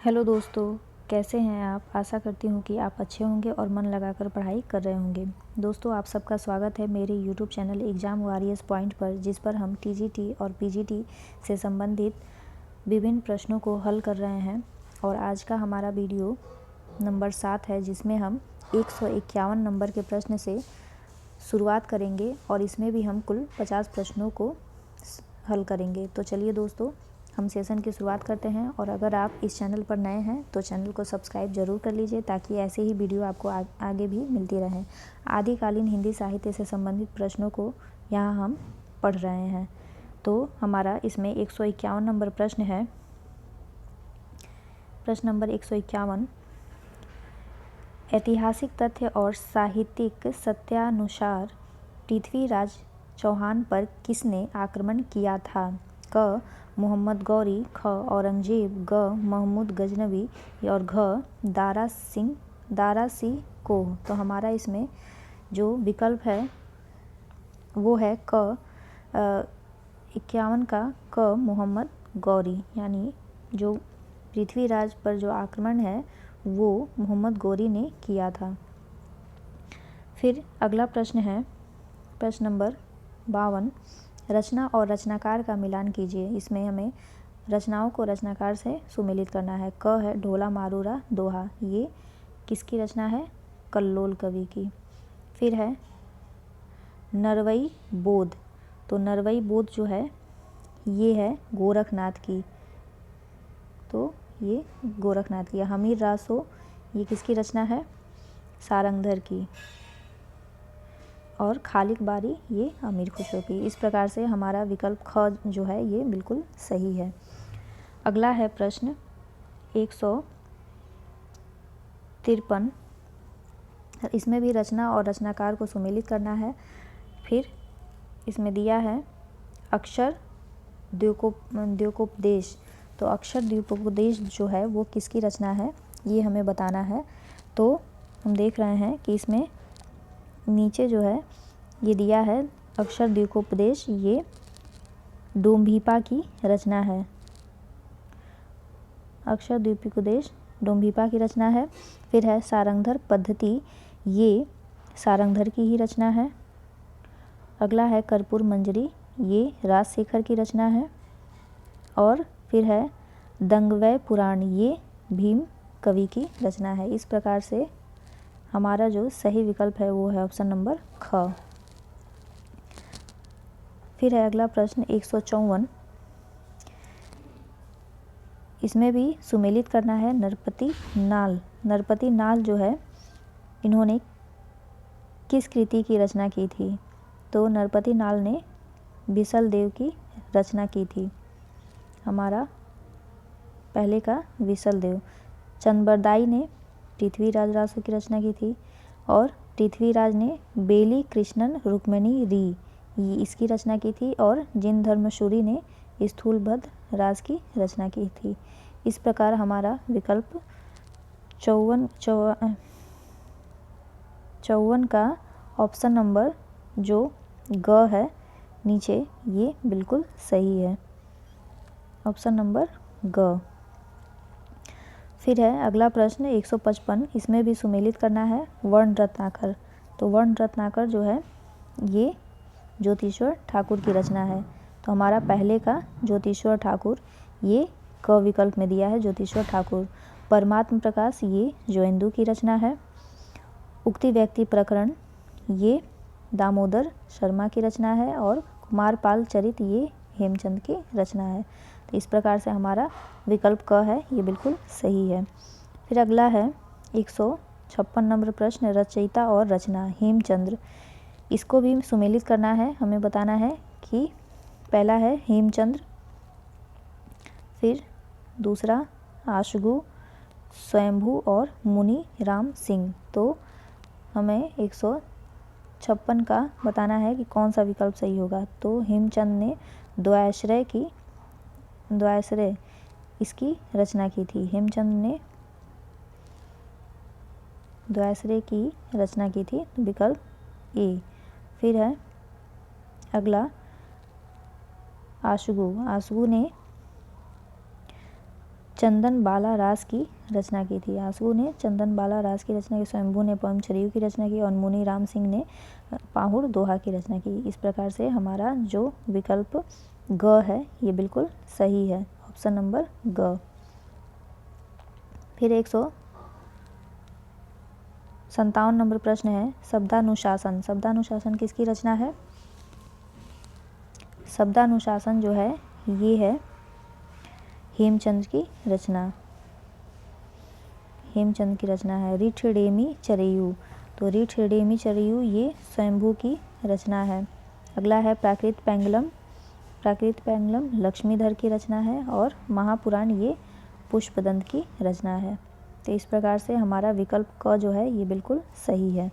Hello दोस्तों, कैसे हैं आप। आशा करती हूँ कि आप अच्छे होंगे और मन लगाकर पढ़ाई कर रहे होंगे। दोस्तों, आप सबका स्वागत है मेरे YouTube channel exam warriors point पर, जिस पर हम टीजीटी और पीजीटी से संबंधित विभिन्न प्रश्नों को हल कर रहे हैं। और आज का हमारा वीडियो नंबर 7 है, जिसमें हम 151 नंबर के प्रश्न से शुरुआत करेंगे और इसमें भी हम कुल 50 प्रश्नों को हल करेंगे। तो चलिए दोस्तों, हम सेशन की शुरुआत करते हैं। और अगर आप इस चैनल पर नए हैं तो चैनल को सब्सक्राइब ज़रूर कर लीजिए, ताकि ऐसे ही वीडियो आपको आगे भी मिलती रहें। आदिकालीन हिंदी साहित्य से संबंधित प्रश्नों को यहाँ हम पढ़ रहे हैं। तो हमारा इसमें 151 नंबर प्रश्न है। प्रश्न नंबर 151, ऐतिहासिक तथ्य और साहित्यिक सत्यानुसार पृथ्वीराज चौहान पर किसने आक्रमण किया था। क मोहम्मद गौरी, ख औरंगजेब, ग महमूद गजनवी और घ दारा सिंह कोह। तो हमारा इसमें जो विकल्प है वो है क 51 का क मोहम्मद गौरी, यानी जो पृथ्वीराज पर जो आक्रमण है वो मोहम्मद गौरी ने किया था। फिर अगला प्रश्न है प्रश्न नंबर 52, रचना और रचनाकार का मिलान कीजिए। इसमें हमें रचनाओं को रचनाकार से सुमेलित करना है। क है ढोला मारूरा दोहा, ये किसकी रचना है, कल्लोल कवि की। फिर है नरवई बोध, तो नरवई बोध जो है ये है गोरखनाथ की, तो ये गोरखनाथ की। हमीर रासो, ये किसकी रचना है, सारंगधर की। और खालिक बारी, ये अमीर खुसरो की। इस प्रकार से हमारा विकल्प ख जो है ये बिल्कुल सही है। अगला है प्रश्न 153, इसमें भी रचना और रचनाकार को सुमेलित करना है। फिर इसमें दिया है अक्षर द्योतकोपदेश, तो अक्षर द्योतकोपदेश जो है वो किसकी रचना है, ये हमें बताना है। तो हम देख रहे हैं कि इसमें नीचे जो है ये दिया है अक्षर द्योतकोपदेश, ये डोम्भीपा की रचना है। अक्षर द्योतकोपदेश डोम्भीपा की रचना है। फिर है सारंगधर पद्धति, ये सारंगधर की ही रचना है। अगला है कर्पूर मंजरी, ये राजशेखर की रचना है। और फिर है दंगवय पुराण, ये भीम कवि की रचना है। इस प्रकार से हमारा जो सही विकल्प है वो है ऑप्शन नंबर ख। फिर है अगला प्रश्न 154, इसमें भी सुमेलित करना है नरपति नाल। नरपति नाल जो है इन्होंने किस कृति की रचना की थी, तो नरपति नाल ने बिसल देव की रचना की थी। हमारा पहले का विसल देव। चंद्रबरदाई ने पृथ्वीराज रासो की रचना की थी। और पृथ्वीराज ने बेली कृष्णन रुक्मिणी री, ये इसकी रचना की थी। और जिन धर्मशूरी ने स्थूलभद्र राज की रचना की थी। इस प्रकार हमारा विकल्प 54 का ऑप्शन नंबर जो ग है नीचे, ये बिल्कुल सही है, ऑप्शन नंबर ग। फिर है अगला प्रश्न 155, इसमें भी सुमेलित करना है वर्ण रत्नाकर। तो वर्ण रत्नाकर जो है ये ज्योतिश्वर ठाकुर की रचना है। तो हमारा पहले का ज्योतिश्वर ठाकुर, ये क विकल्प में दिया है ज्योतिश्वर ठाकुर। परमात्म प्रकाश, ये जोइंदू की रचना है। उक्ति व्यक्ति प्रकरण, ये दामोदर शर्मा की रचना है। और कुमारपाल चरित, ये हेमचंद की रचना है। तो इस प्रकार से हमारा विकल्प क है, ये बिल्कुल सही है। फिर अगला है 156 नंबर प्रश्न, रचयिता और रचना हेमचंद्र। इसको भी सुमेलित करना है, हमें बताना है कि पहला है हेमचंद्र, फिर दूसरा आशुगु, स्वयंभू और मुनि राम सिंह। तो हमें 156 का बताना है कि कौन सा विकल्प सही होगा। तो हेमचंद ने द्वाश्रय इसकी रचना की थी। हेमचंद ने द्वाश्रय की रचना की थी, विकल्प ए। फिर है अगला आशुगु ने चंदन बाला रास की रचना की थी। आंसू ने चंदन बाला रास की रचना की, स्वयंभू ने पोएम छरियू की रचना की और मुनि राम सिंह ने पाहुड़ दोहा की रचना की। इस प्रकार से हमारा जो विकल्प ग है ये बिल्कुल सही है, ऑप्शन नंबर ग। फिर 157 नंबर प्रश्न है, शब्दानुशासन। शब्दानुशासन किसकी रचना है? शब्दानुशासन जो है ये है हेमचंद की रचना, हेमचंद की रचना है। ऋठिडेमि चरेयू, तो ऋठिडेमि चरेयू ये स्वयंभू की रचना है। अगला है प्राकृत पैंगलम। प्राकृत पैंगलम लक्ष्मीधर की रचना है और महापुराण ये पुष्पदंत की रचना है। तो इस प्रकार से हमारा विकल्प क जो है ये बिल्कुल सही है।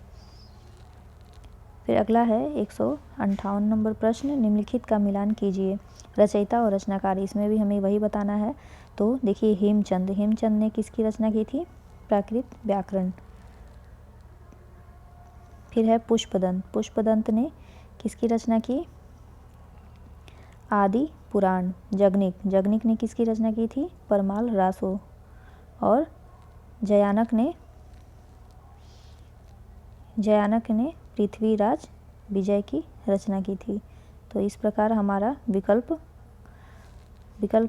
फिर अगला है 158 नंबर प्रश्न, निम्नलिखित का मिलान कीजिए। रचयिता और रचनाकार, इसमें भी हमें वही बताना है। तो देखिए हेमचंद, हेमचंद ने किसकी रचना की थी? प्राकृत व्याकरण। फिर है पुष्पदंत, पुष्पदंत ने किसकी रचना की? आदि पुराण। जगनिक, जगनिक ने किसकी रचना की थी? परमाल रासो। और जयानक ने पृथ्वीराज विजय की रचना की थी। तो इस प्रकार हमारा विकल्प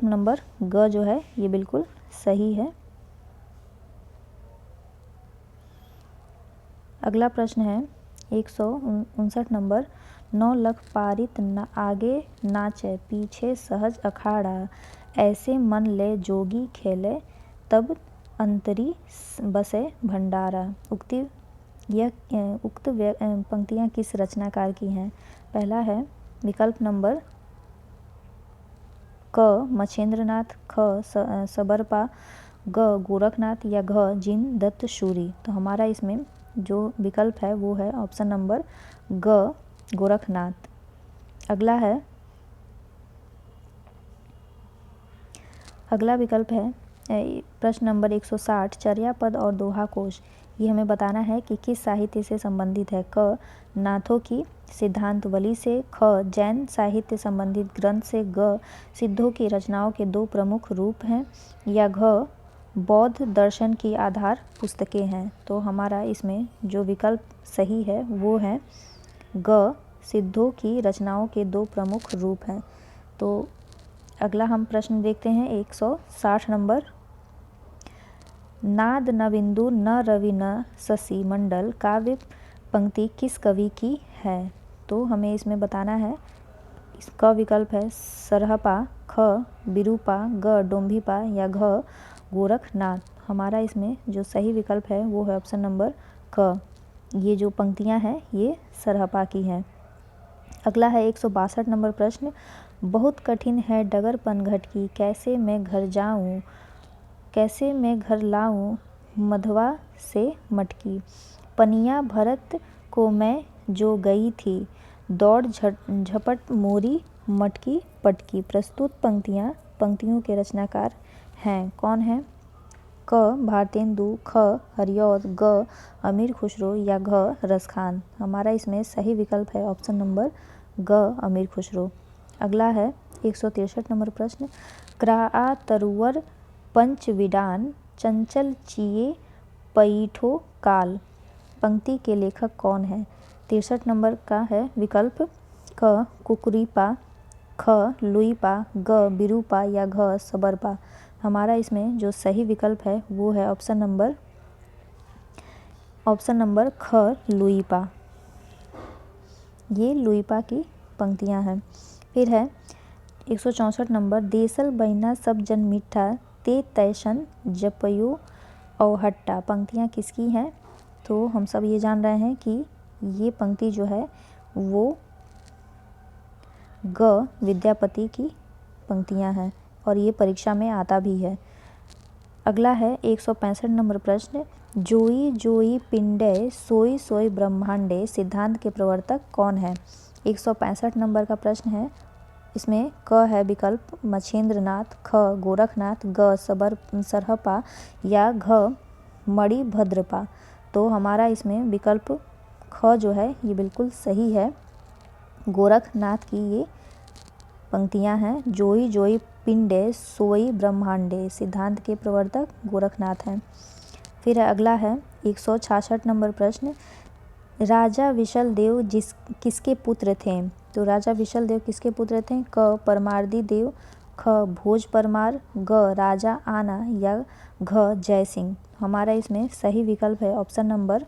नंबर ग जो है ये बिल्कुल सही है। अगला प्रश्न है 159 नंबर, 9 लख पारित न आगे नाचे पीछे सहज अखाड़ा, ऐसे मन ले जोगी खेले तब अंतरी बसे भंडारा। उक्त पंक्तियाँ किस रचनाकार की हैं? पहला है विकल्प नंबर क मछेंद्रनाथ, ख सबरपा, ग गोरखनाथ या घ जिन दत्त शूरी। तो हमारा इसमें जो विकल्प है वो है ऑप्शन नंबर ग गोरखनाथ। अगला विकल्प है प्रश्न नंबर 160, चर्या पद और दोहा कोश। ये हमें बताना है कि किस साहित्य से संबंधित है। क नाथों की सिद्धांतवली से, ख जैन साहित्य संबंधित ग्रंथ से, ग सिद्धों की रचनाओं के 2 प्रमुख रूप हैं या घ बौद्ध दर्शन की आधार पुस्तकें हैं। तो हमारा इसमें जो विकल्प सही है वो है ग सिद्धों की रचनाओं के 2 प्रमुख रूप हैं। तो अगला हम प्रश्न देखते हैं 160 नंबर, नाद न बिंदु न रवि न शशि मंडल काव्य पंक्ति किस कवि की है? तो हमें इसमें बताना है। इसका विकल्प है सरहपा, ख विरूपा, ग डोम्भिपा या घ गोरखनाथ। हमारा इसमें जो सही विकल्प है वो है ऑप्शन नंबर क। ये जो पंक्तियां हैं ये सरहपा की हैं। अगला है 162 नंबर प्रश्न, बहुत कठिन है डगर पनघट की, कैसे मैं घर जाऊं, कैसे मैं घर लाऊं मधवा से मटकी, पनिया भरत को मैं जो गई थी, दौड़ झपट मोरी मटकी पटकी। प्रस्तुत पंक्तियों के रचनाकार हैं, कौन है? क भारतेंदु, ख हरिऔध, ग अमीर खुसरो या घ रसखान। हमारा इसमें सही विकल्प है ऑप्शन नंबर ग अमीर खुसरो। अगला है 163 नंबर प्रश्न, क्राआ तरुवर पंच विडान चंचल चिए पैठो काल, पंक्ति के लेखक कौन है? 63 नंबर का है विकल्प क कुकुरीपा, ख लुईपा, ग बिरूपा या घ सबरपा। हमारा इसमें जो सही विकल्प है वो है ऑप्शन नंबर ख लुईपा। ये लुईपा की पंक्तियां हैं। फिर है 164 नंबर, देसल बहिना सब जन मीठा ते तैशन जपयो औहट्टा, पंक्तियां किसकी हैं? तो हम सब ये जान रहे हैं कि ये पंक्ति जो है वो ग विद्यापति की पंक्तियां हैं और ये परीक्षा में आता भी है। अगला है 165 नंबर प्रश्न, जोई जोई पिंडे सोई सोई ब्रह्मांडे सिद्धांत के प्रवर्तक कौन है? 165 नंबर का प्रश्न है। इसमें क है विकल्प मछेंद्रनाथ, ख गोरखनाथ, ग सरहपा या घ मणिभद्रपा। तो हमारा इसमें विकल्प ख जो है ये बिल्कुल सही है। गोरखनाथ की ये पंक्तियां हैं, जोई जोई पिंडे सोई ब्रह्मांडे, सिद्धांत के प्रवर्तक गोरखनाथ हैं। फिर अगला है 166 नंबर प्रश्न, राजा विशल देव किसके पुत्र थे? तो राजा विशल देव किसके पुत्र थे? क परमार्दी देव, ख भोज परमार, ग राजा आना या घ जय सिंह। हमारा इसमें सही विकल्प है ऑप्शन नंबर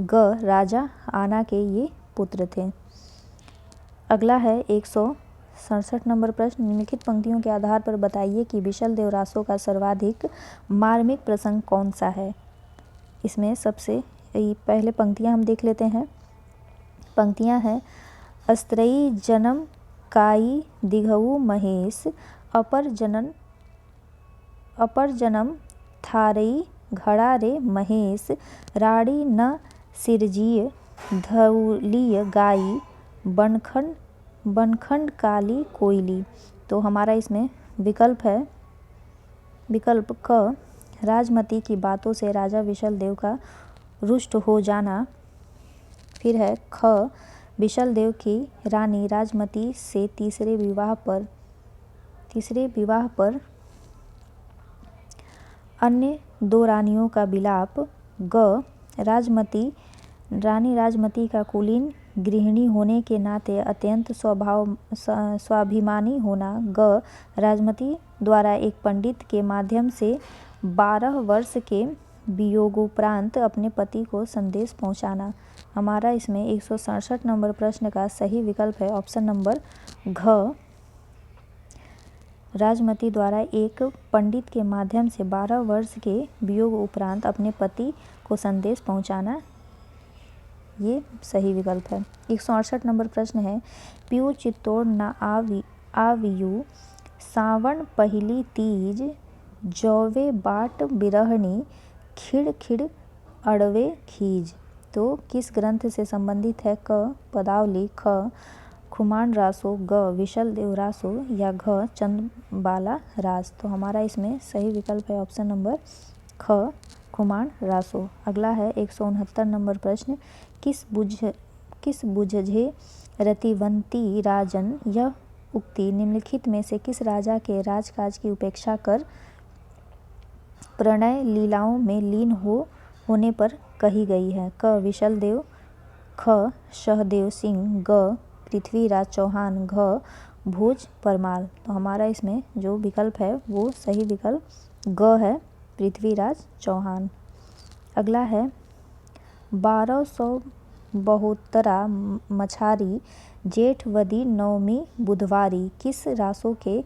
ग, राजा आना के ये पुत्र थे। अगला है 167 नंबर प्रश्न, निम्नलिखित पंक्तियों के आधार पर बताइए कि विशल देव रासो का सर्वाधिक मार्मिक प्रसंग कौन सा है। इसमें सबसे पहले पंक्तियां हम देख लेते हैं। पंक्तियां हैं, अस्त्रयी जन्म काई दिघऊ महेश, अपर जन्म थारई घड़ा रे महेश, राड़ी न सिरजीय धौलिय गाई, बनखंड काली कोयली। तो हमारा इसमें विकल्प है विकल्प क, राजमती की बातों से राजा विशल देव का रुष्ट हो जाना। फिर है ख, विशल देव की रानी राजमती से तीसरे विवाह पर अन्य दो रानियों का विलाप। ग, रानी राजमती का कुलीन गृहिणी होने के नाते अत्यंत स्वाभिमानी होना। ग, राजमती द्वारा एक पंडित के माध्यम से 12 वर्ष के वियोगोपरांत अपने पति को संदेश पहुंचाना। हमारा इसमें 167 नंबर प्रश्न का सही विकल्प है ऑप्शन नंबर घ, राजमती द्वारा एक पंडित के माध्यम से 12 वर्ष के वियोग उपरांत अपने पति को संदेश पहुंचाना, ये सही विकल्प है। 168 नंबर प्रश्न है, पियू चित्तौड़ न आवियु, सावन पहिली तीज, जौवे बाट बिरहनी, खिड़ खिड़ अड़वे खीज। तो किस ग्रंथ से संबंधित है? क पदावली, ख खुमान रासो, ग विशल देव रासो या घ चंद्रबाला रास। तो हमारा इसमें सही विकल्प है ऑप्शन नंबर ख खुमान रासो। अगला है 169 नंबर प्रश्न, किस बुझे रतिवंती राजन यह उक्ति निम्नलिखित में से किस राजा के राजकाज की उपेक्षा कर प्रणय लीलाओं में लीन होने पर कही गई है? क विशल देव, ख सहदेव सिंह, ग पृथ्वीराज चौहान, घ भोज परमार। तो हमारा इसमें जो विकल्प है वो सही विकल्प ग है, पृथ्वीराज चौहान। अगला है 1272 मछारी जेठवदी नवमी बुधवारी किस रासों के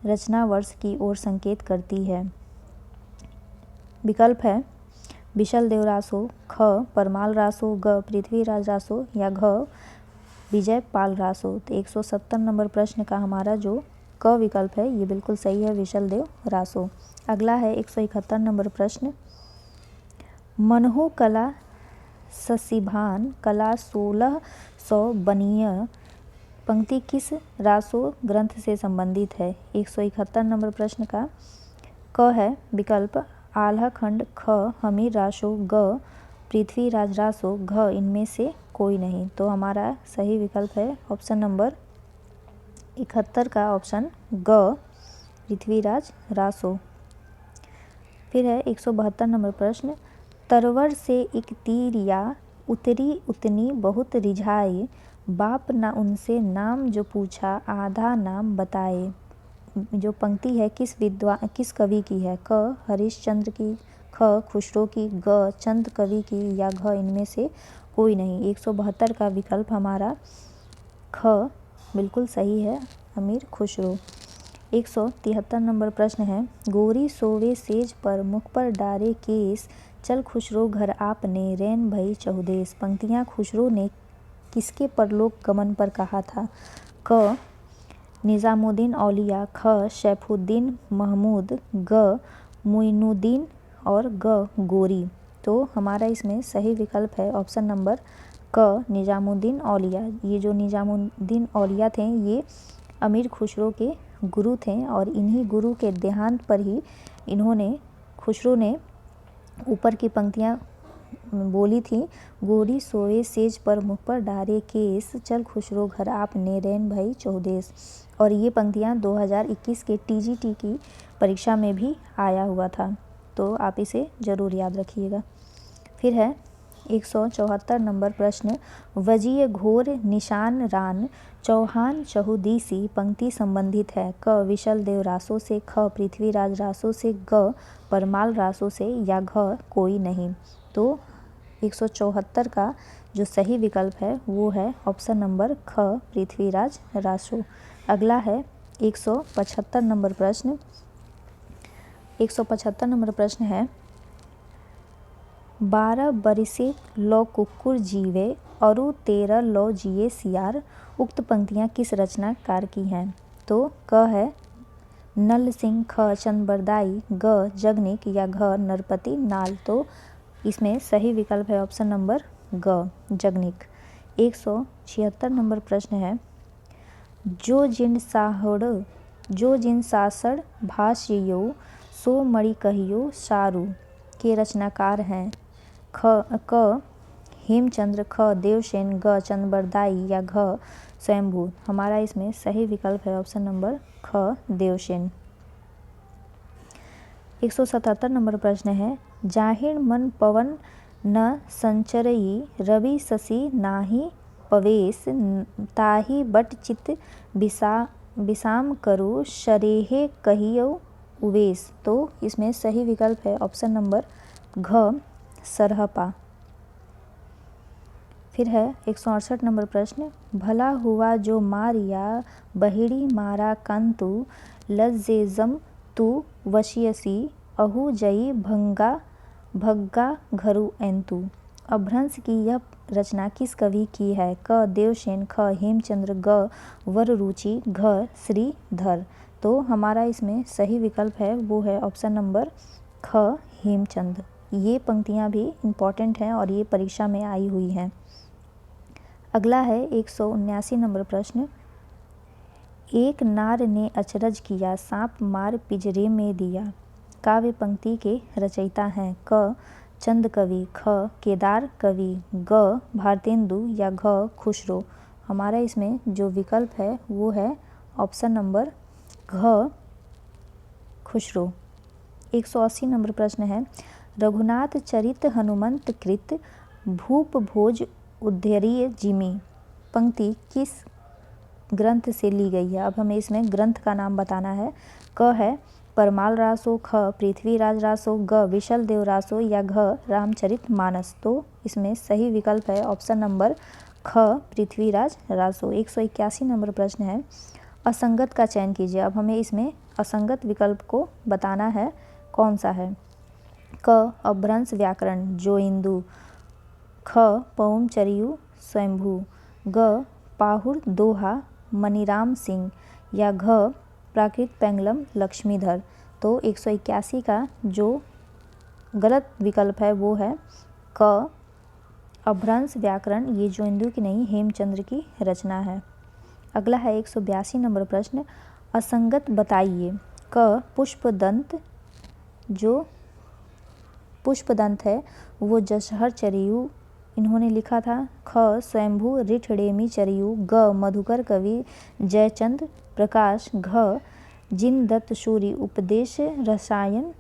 रचना वर्ष की ओर संकेत करती है? विकल्प है विशल देव रासो, ख परमाल रासो, ग पृथ्वीराज रासो या घ विजय पाल रासो। तो 170 नंबर प्रश्न का हमारा जो क विकल्प है ये बिल्कुल सही है, विशल देव रासो। अगला है 171 नंबर प्रश्न, मनहु कला ससिभान कला 1600 बनिय पंक्ति किस रासो ग्रंथ से संबंधित है? 171 नंबर प्रश्न का क है विकल्प आल्हा खंड, ख हमीर रासो, ग पृथ्वीराज रासो, घ इनमें से कोई नहीं। तो हमारा सही विकल्प है ऑप्शन नंबर 71 का ऑप्शन ग पृथ्वीराज रासो। फिर है 172 नंबर प्रश्न, तरवर से एक तीर या उतरी उतनी बहुत रिझाए, बाप न उनसे नाम जो पूछा आधा नाम बताए। जो पंक्ति है किस कवि की है? क हरिश्चंद्र की, ख खुसरो की, ग चंद कवि की या घ इनमें से कोई नहीं। 172 का विकल्प हमारा ख बिल्कुल सही है, अमीर खुसरो। 173 नंबर प्रश्न है, गोरी सोवे सेज पर मुख पर डारे केस, चल खुसरो घर आपने रैन भई चहुदेस। पंक्तियाँ खुसरो ने किसके परलोक गमन पर कहा था? क निज़ामुद्दीन औलिया, ख सैफुद्दीन महमूद, ग मुइनुद्दीन और ग गोरी। तो हमारा इसमें सही विकल्प है ऑप्शन नंबर क निज़ामुद्दीन औलिया। ये जो निज़ामुद्दीन औलिया थे ये अमीर खुसरो के गुरु थे और इन्हीं गुरु के देहांत पर ही खुसरो ने ऊपर की पंक्तियाँ बोली थी, गोरी सोए सेज पर मुख पर डारे केस, चल खुशरो घर आपने रैन भई चौदेस। और ये पंक्तियाँ 2021 के टीजीटी की परीक्षा में भी आया हुआ था, तो आप इसे ज़रूर याद रखिएगा। फिर है 174 नंबर प्रश्न, वजीय घोर निशान रान चौहान चहुदीसी पंक्ति संबंधित है। क विशल देव रासों से, ख पृथ्वीराज रासों से, ग परमाल रासों से, या घ कोई नहीं। तो 174 का जो सही विकल्प है वो है ऑप्शन नंबर ख पृथ्वीराज रासो। अगला है 175 नंबर प्रश्न। 175 नंबर प्रश्न है, 12 बरिसे लो कुक्कुर जीवे अरु 13 लो जिए सियार। उक्त पंक्तियाँ किस रचनाकार की हैं? तो क है नल सिंह, ख चंद्रबरदाई, ग जगनिक, या घ नरपति नाल। तो इसमें सही विकल्प है ऑप्शन नंबर ग जगनिक। 176 नंबर प्रश्न है, जो जिन सासड़ भाष्यो सो मणि कहियो सारू के रचनाकार हैं? क हेमचंद्र, ख देवसेन, ग चंद्रबरदाई, या घ स्वयंभू। हमारा इसमें सही विकल्प है ऑप्शन नंबर ख देवसेन। 177 नंबर प्रश्न है, जाहिर मन पवन न संचरई रवि शशि नाही पवेश ताहि बट चित विसाम करु शरेहे कहियो उवेश। तो इसमें सही विकल्प है ऑप्शन नंबर घ सरहपा। फिर है 168 नंबर प्रश्न, भला हुआ जो मारिया बहिड़ी मारा कंतु लज्जेजम तू वशियसी अहु जई भग्गा घरु एंतु। अभ्रंश की यह रचना किस कवि की है? क देवसेन, ख हेमचंद्र, ग वररुचि, घ श्रीधर। तो हमारा इसमें सही विकल्प है वो है ऑप्शन नंबर ख हेमचंद। ये पंक्तियाँ भी इम्पॉर्टेंट हैं और ये परीक्षा में आई हुई हैं। अगला है 179 नंबर प्रश्न, एक नार ने अचरज किया सांप मार पिंजरे में दिया। काव्य पंक्ति के रचयिता हैं? क चंद कवि, ख केदार कवि, ग भारतेंदु, या घ खुसरो। हमारा इसमें जो विकल्प है वो है ऑप्शन नंबर घ खुसरो। 180 नंबर प्रश्न है, रघुनाथ चरित हनुमंत कृत भूप भोज उद्धरिय जिमी पंक्ति किस ग्रंथ से ली गई है? अब हमें इसमें ग्रंथ का नाम बताना है। क है परमाल रासो, ख पृथ्वीराज रासो, ग विशल देव रासो, या घ रामचरित मानस। तो इसमें सही विकल्प है ऑप्शन नंबर ख पृथ्वीराज रासो। 181 नंबर प्रश्न है, असंगत का चयन कीजिए। अब हमें इसमें असंगत विकल्प को बताना है, कौन सा है? क अभ्रंश व्याकरण जो इंदु, ख पौम चरियु स्वयंभू, ग पाहुर दोहा मनीराम सिंह, या घ प्राकृत पेंगलम लक्ष्मीधर। तो 181 का जो गलत विकल्प है वो है क अभ्रंश व्याकरण, ये जो इंदु की नहीं हेमचंद्र की रचना है। अगला है 182 नंबर प्रश्न, असंगत बताइए। क पुष्पदंत, जो पुष्पदंत है वो जशहर चरियु इन्होंने लिखा था। ख स्वयंभू रिठडेमी चरियु, ग मधुकर कवि जयचंद प्रकाश, घ जिनदत्त सूरि उपदेश रसायन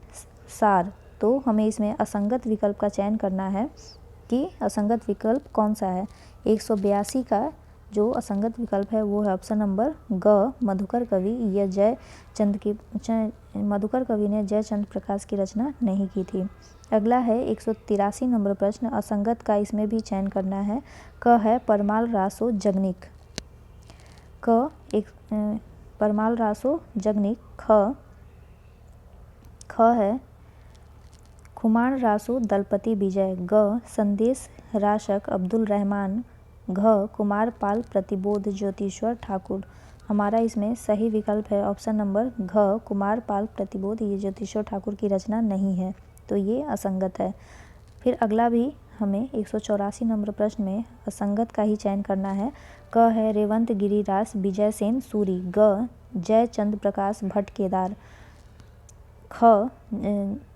सार। तो हमें इसमें असंगत विकल्प का चयन करना है कि असंगत विकल्प कौन सा है। 182 का जो असंगत विकल्प है वो है ऑप्शन नंबर ग मधुकर कवि। यह मधुकर कवि ने जयचंद प्रकाश की रचना नहीं की थी। अगला है 183 नंबर प्रश्न, असंगत का इसमें भी चयन करना है। क है परमाल रासो जगनिक, परमाल रासो जगनिक। ख है खुमान रासो दलपति विजय, ग संदेश राशक अब्दुल रहमान, घ कुमार पाल प्रतिबोध ज्योतिश्वर ठाकुर। हमारा इसमें सही विकल्प है ऑप्शन नंबर घ कुमार पाल प्रतिबोध, ये ज्योतिश्वर ठाकुर की रचना नहीं है, तो ये असंगत है। फिर अगला भी हमें 184 नंबर प्रश्न में असंगत का ही चयन करना है। क है रेवंत गिरिरास विजय सेन सूरी, ग जयचंद प्रकाश भट्ट केदार, ख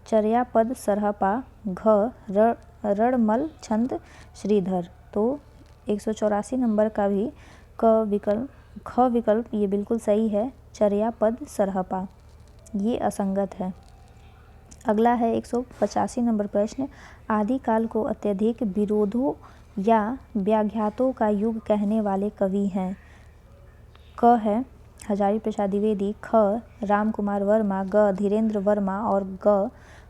चर्यापद सरहपा, घ रणमल छंद श्रीधर। तो 184 नंबर का भी ख विकल्प ये बिल्कुल सही है, चर्यापद सरहपा, ये असंगत है। अगला है 185 नंबर प्रश्न, आदिकाल को अत्यधिक विरोधों या व्याघातों का युग कहने वाले कवि हैं। क है हजारी प्रसाद द्विवेदी, ख राम कुमार वर्मा, ग धीरेन्द्र वर्मा और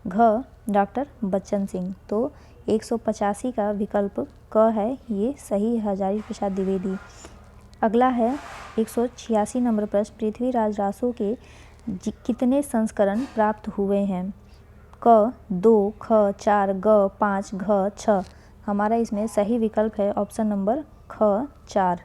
घ डॉक्टर बच्चन सिंह। तो 185 का विकल्प क है, ये सही है, हजारी प्रसाद द्विवेदी। अगला है 186 नंबर प्रश्न, पृथ्वीराज रासो के कितने संस्करण प्राप्त हुए हैं। क 2, ख 4, ग 5, घ 6। हमारा इसमें सही विकल्प है ऑप्शन नंबर ख 4।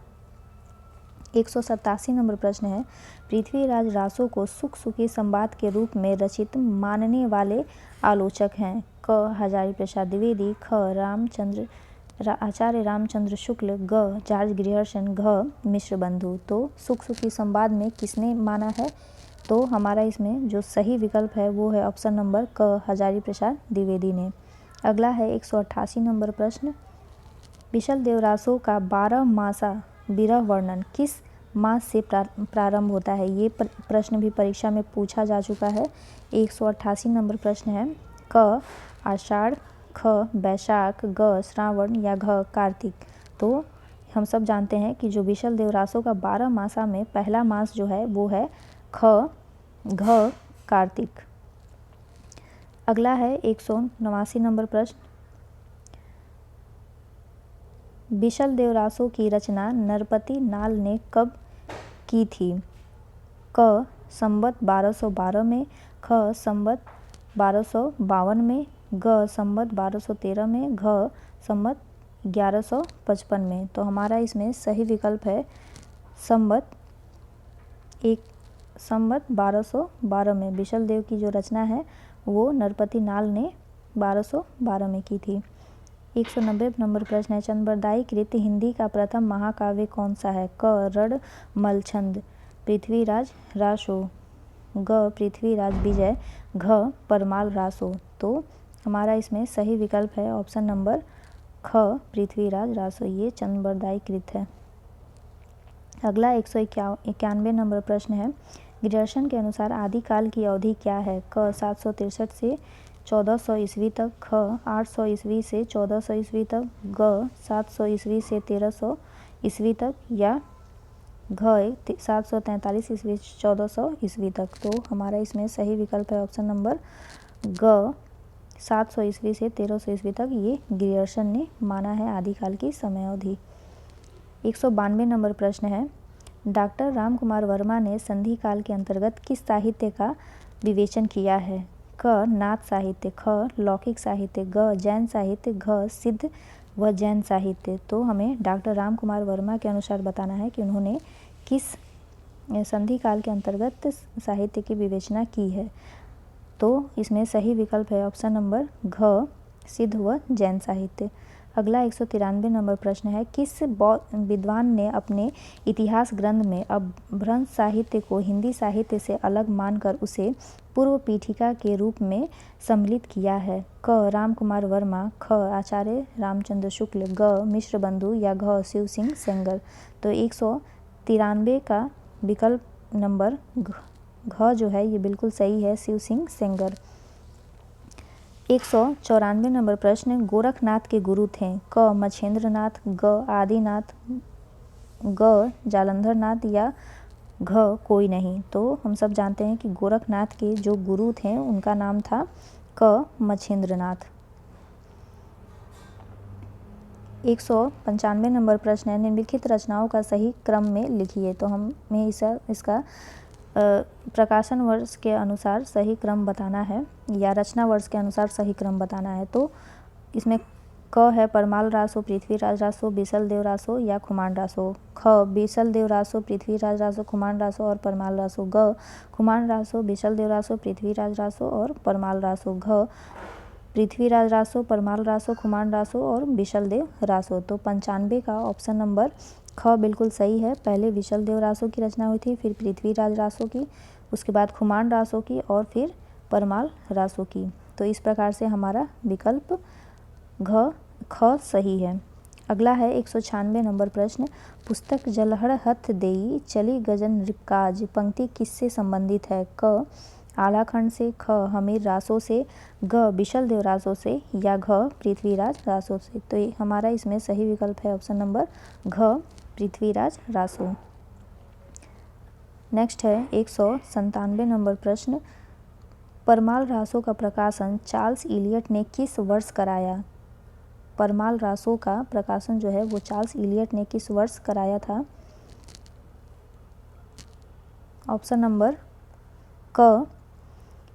187 नंबर प्रश्न है, पृथ्वीराज रासो को सुख सुखी संवाद के रूप में रचित मानने वाले आलोचक हैं। क हजारी प्रसाद द्विवेदी, ख आचार्य रामचंद्र शुक्ल, ग जॉर्ज ग्रियर्सन, घ मिश्र बंधु। तो सुख सुखी संवाद में किसने माना है, तो हमारा इसमें जो सही विकल्प है वो है ऑप्शन नंबर क हजारी प्रसाद द्विवेदी ने। अगला है 188 नंबर प्रश्न, बिशल देव रासो का 12 मासा विरह वर्णन किस मास से प्रारंभ होता है। ये प्रश्न भी परीक्षा में पूछा जा चुका है। 188 नंबर प्रश्न है, क आषाढ़, ख बैशाख, ग श्रावण या घ कार्तिक। तो हम सब जानते हैं कि जो बिशल देव रासो का 12 मासा में पहला मास जो है वो है घ कार्तिक। अगला है 189 नंबर प्रश्न, बिशल देव रासो की रचना नरपति नाल ने कब की थी। क संवत 1212 में, ख संवत 1252 में, ग संवत 1213 में, घ संवत 1155 में। तो हमारा इसमें सही विकल्प है संवत 1212 में। बिशल देव की जो रचना है वो नरपति नाल ने 1212 में की थी। 190 नंबर प्रश्न है, चंद्रबरदाई कृत हिंदी का प्रथम महाकाव्य कौन सा है। क रणमल छंद, पृथ्वीराज रासो, ग पृथ्वीराज विजय, घ परमाल रासो। तो हमारा इसमें सही विकल्प है ऑप्शन नंबर ख पृथ्वीराज रासो, ये चंद्रबरदाई कृत है। अगला 191 नंबर प्रश्न है, ग्रियर्सन के अनुसार आदिकाल की अवधि क्या है। क 763 से 1400 ईस्वी तक, ख 800 ईस्वी से 1400 ईस्वी तक, ग 700 ईस्वी से 1300 ईस्वी तक या घ 743 ईस्वी से 1400 ईस्वी तक। तो हमारा इसमें सही विकल्प है ऑप्शन नंबर ग 700 ईस्वी से 1300 ईस्वी तक, ये ग्रियर्सन ने माना है आदिकाल की समय अवधि। 192 नंबर प्रश्न है, डॉक्टर राम कुमार वर्मा ने संधि काल के अंतर्गत किस साहित्य का विवेचन किया है। क नाथ साहित्य, ख लौकिक साहित्य, ग जैन साहित्य, घ सिद्ध व जैन साहित्य। तो हमें डॉक्टर राम कुमार वर्मा के अनुसार बताना है कि उन्होंने किस संधि काल के अंतर्गत साहित्य की विवेचना की है। तो इसमें सही विकल्प है ऑप्शन नंबर घ सिद्ध व जैन साहित्य। अगला 193 नंबर प्रश्न है, किस विद्वान ने अपने इतिहास ग्रंथ में अपभ्रंश साहित्य को हिंदी साहित्य से अलग मानकर उसे पूर्व पीठिका के रूप में सम्मिलित किया है। क राम कुमार वर्मा, ख आचार्य रामचंद्र शुक्ल, ग मिश्र बंधु या घ शिव सिंह सेंगर। तो 193 का विकल्प नंबर घ जो है ये बिल्कुल सही है, शिव सिंह सेंगर। 194 नंबर प्रश्न, गोरखनाथ के गुरु थे। क मच्छेंद्र नाथ, ग आदिनाथ, ग जालंधर नाथ या घ कोई नहीं। तो हम सब जानते हैं कि गोरखनाथ के जो गुरु थे उनका नाम था क मच्छेंद्र नाथ। 195 नंबर प्रश्न है, निम्नलिखित रचनाओं का सही क्रम में लिखिए। तो हमें इसका प्रकाशन वर्ष के अनुसार सही क्रम बताना है या रचना वर्ष के अनुसार सही क्रम बताना है। तो इसमें क है परमाल रासो, पृथ्वीराज रासो, बिशल देव रासो या खुमान रासो। ख बिशल देव रासो, पृथ्वीराज रासो, खुमान रासो और परमाल रासो। ग खुमान रासो, बिशल देव रासो, पृथ्वीराज रासो और परमाल रासो। घ पृथ्वीराज रासो, परमाल रासो, खुमान रासो और बिशल देव रासो। तो 95 का ऑप्शन नंबर ख बिल्कुल सही है। पहले विशल देव रासो की रचना हुई थी, फिर पृथ्वीराज रासो की, उसके बाद खुमान रासो की और फिर परमाल रासो की। तो इस प्रकार से हमारा विकल्प घ ख सही है। अगला है 196 नंबर प्रश्न, पुस्तक जलहड़ हथ देई चली गजन रिकाज पंक्ति किससे संबंधित है? क आलाखंड से, ख हमीर रासो से, ग बिशल देव रासो से या घ पृथ्वीराज रासो से। तो ये हमारा इसमें सही विकल्प है ऑप्शन नंबर घ पृथ्वीराज रासो। नेक्स्ट है 197 नंबर प्रश्न, परमाल रासो का प्रकाशन चार्ल्स इलियट ने किस वर्ष कराया? परमाल रासो का प्रकाशन जो है वो चार्ल्स इलियट ने किस वर्ष कराया था? ऑप्शन नंबर क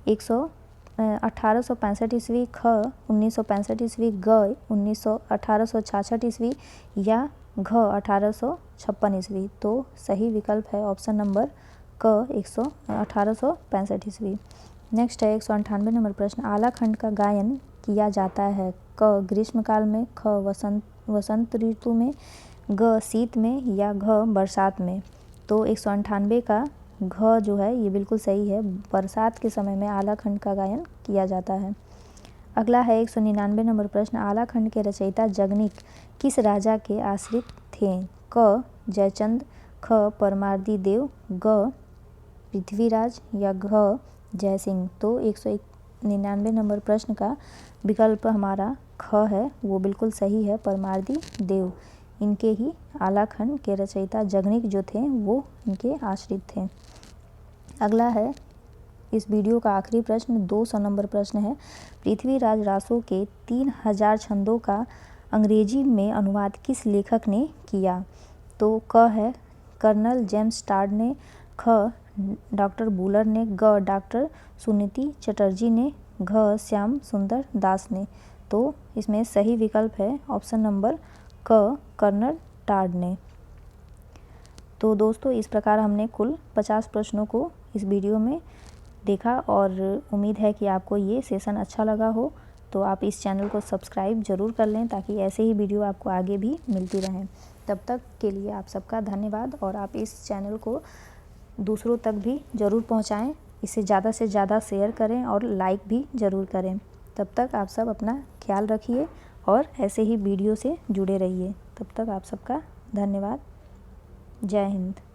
1865 ईस्वी, ख 1965 ईस्वी, ग 1866 ईस्वी या घ 1856 ईस्वी। तो सही विकल्प है ऑप्शन नंबर क 1865 ईस्वी। नेक्स्ट है 198 नंबर प्रश्न, आलाखंड का गायन किया जाता है? क ग्रीष्मकाल में, ख वसंत ऋतु में, ग शीत में या घ बरसात में। तो 198 का घ जो है ये बिल्कुल सही है, बरसात के समय में आलाखंड का गायन किया जाता है। अगला है 199 नंबर प्रश्न, आलाखंड के रचयिता जगनिक किस राजा के आश्रित थे? क जयचंद, ख परमार्दी देव, ग पृथ्वीराज या घ जयसिंह। तो 199 नंबर प्रश्न का विकल्प हमारा ख है, वो बिल्कुल सही है, परमार्दी देव। इनके ही आलाखंड के रचयिता जगनिक जो थे वो इनके आश्रित थे। अगला है इस वीडियो का आखिरी प्रश्न 200 नंबर प्रश्न है, पृथ्वीराज रासो के 3000 छंदों का अंग्रेजी में अनुवाद किस लेखक ने किया? तो क है कर्नल जेम्स टाड ने, ख डॉक्टर बुलर ने, ग डॉक्टर सुनीति चटर्जी ने, घ श्याम सुंदर दास ने। तो इसमें सही विकल्प है ऑप्शन नंबर क कर्नल टाड ने। तो दोस्तों इस प्रकार हमने कुल 50 प्रश्नों को इस वीडियो में देखा और उम्मीद है कि आपको ये सेशन अच्छा लगा हो। तो आप इस चैनल को सब्सक्राइब ज़रूर कर लें ताकि ऐसे ही वीडियो आपको आगे भी मिलती रहें। तब तक के लिए आप सबका धन्यवाद और आप इस चैनल को दूसरों तक भी ज़रूर पहुंचाएं, इसे ज़्यादा से ज़्यादा शेयर करें और लाइक भी ज़रूर करें। तब तक आप सब अपना ख्याल रखिए और ऐसे ही वीडियो से जुड़े रहिए। तब तक आप सबका धन्यवाद। जय हिंद।